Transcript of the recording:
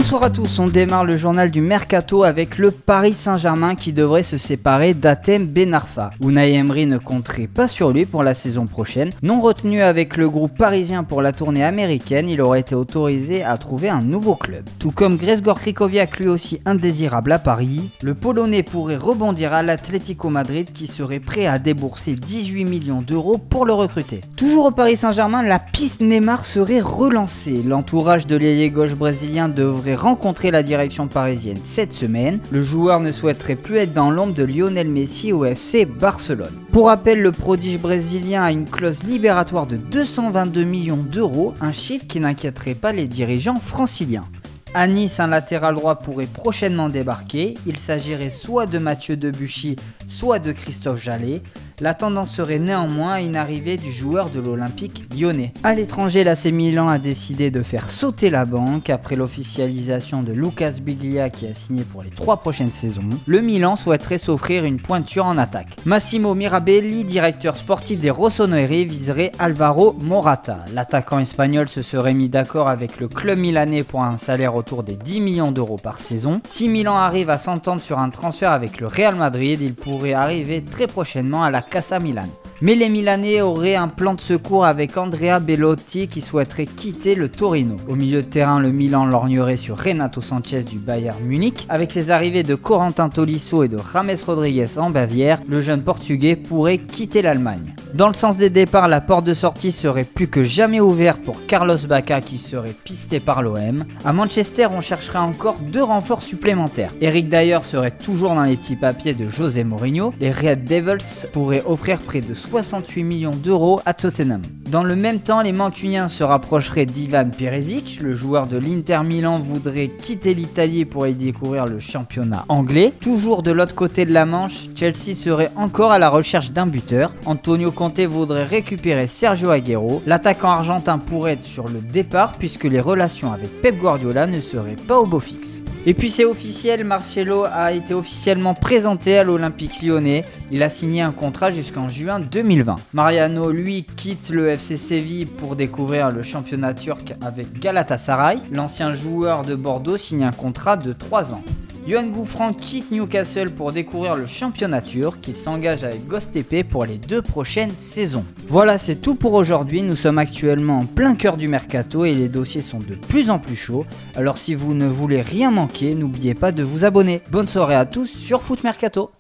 Bonsoir à tous, on démarre le journal du Mercato avec le Paris Saint-Germain qui devrait se séparer d'Hatem Ben Arfa. Unai Emery ne compterait pas sur lui pour la saison prochaine. Non retenu avec le groupe parisien pour la tournée américaine, il aurait été autorisé à trouver un nouveau club. Tout comme Grzegorz Krychowiak, lui aussi indésirable à Paris, le Polonais pourrait rebondir à l'Atlético Madrid qui serait prêt à débourser 18 millions d'euros pour le recruter. Toujours au Paris Saint-Germain, la piste Neymar serait relancée. L'entourage de l'ailier gauche brésilien devrait rencontrer la direction parisienne cette semaine. Le joueur ne souhaiterait plus être dans l'ombre de Lionel Messi au FC Barcelone. Pour rappel, le prodige brésilien a une clause libératoire de 222 millions d'euros, un chiffre qui n'inquiéterait pas les dirigeants franciliens. À Nice, un latéral droit pourrait prochainement débarquer. Il s'agirait soit de Mathieu Debuchy, soit de Christophe Jallet. La tendance serait néanmoins à une arrivée du joueur de l'Olympique lyonnais. À l'étranger, l'AC Milan a décidé de faire sauter la banque après l'officialisation de Lucas Biglia qui a signé pour les 3 prochaines saisons. Le Milan souhaiterait s'offrir une pointure en attaque. Massimo Mirabelli, directeur sportif des Rossoneri, viserait Alvaro Morata. L'attaquant espagnol se serait mis d'accord avec le club milanais pour un salaire autour des 10 millions d'euros par saison. Si Milan arrive à s'entendre sur un transfert avec le Real Madrid, il pourrait arriver très prochainement à la Casa Milan. Mais les Milanais auraient un plan de secours avec Andrea Bellotti qui souhaiterait quitter le Torino. Au milieu de terrain, le Milan lorgnerait sur Renato Sanchez du Bayern Munich. Avec les arrivées de Corentin Tolisso et de James Rodriguez en Bavière, le jeune portugais pourrait quitter l'Allemagne. Dans le sens des départs, la porte de sortie serait plus que jamais ouverte pour Carlos Bacca qui serait pisté par l'OM. À Manchester, on chercherait encore 2 renforts supplémentaires. Eric Dyer serait toujours dans les petits papiers de José Mourinho. Les Red Devils pourraient offrir près de 68 millions d'euros à Tottenham. Dans le même temps, les Mancuniens se rapprocheraient d'Ivan Perisic. Le joueur de l'Inter Milan voudrait quitter l'Italie pour y découvrir le championnat anglais. Toujours de l'autre côté de la Manche, Chelsea serait encore à la recherche d'un buteur. Antonio Conte voudrait récupérer Sergio Aguero. L'attaquant argentin pourrait être sur le départ puisque les relations avec Pep Guardiola ne seraient pas au beau fixe. Et puis c'est officiel, Marcelo a été officiellement présenté à l'Olympique lyonnais. Il a signé un contrat jusqu'en juin 2020. Mariano, lui, quitte le FC Séville pour découvrir le championnat turc avec Galatasaray. L'ancien joueur de Bordeaux signe un contrat de 3 ans. Yoann Gouffran quitte Newcastle pour découvrir le championnat turc. Il s'engage avec Göztepe pour les 2 prochaines saisons. Voilà, c'est tout pour aujourd'hui. Nous sommes actuellement en plein cœur du mercato et les dossiers sont de plus en plus chauds. Alors si vous ne voulez rien manquer, n'oubliez pas de vous abonner. Bonne soirée à tous sur Foot Mercato.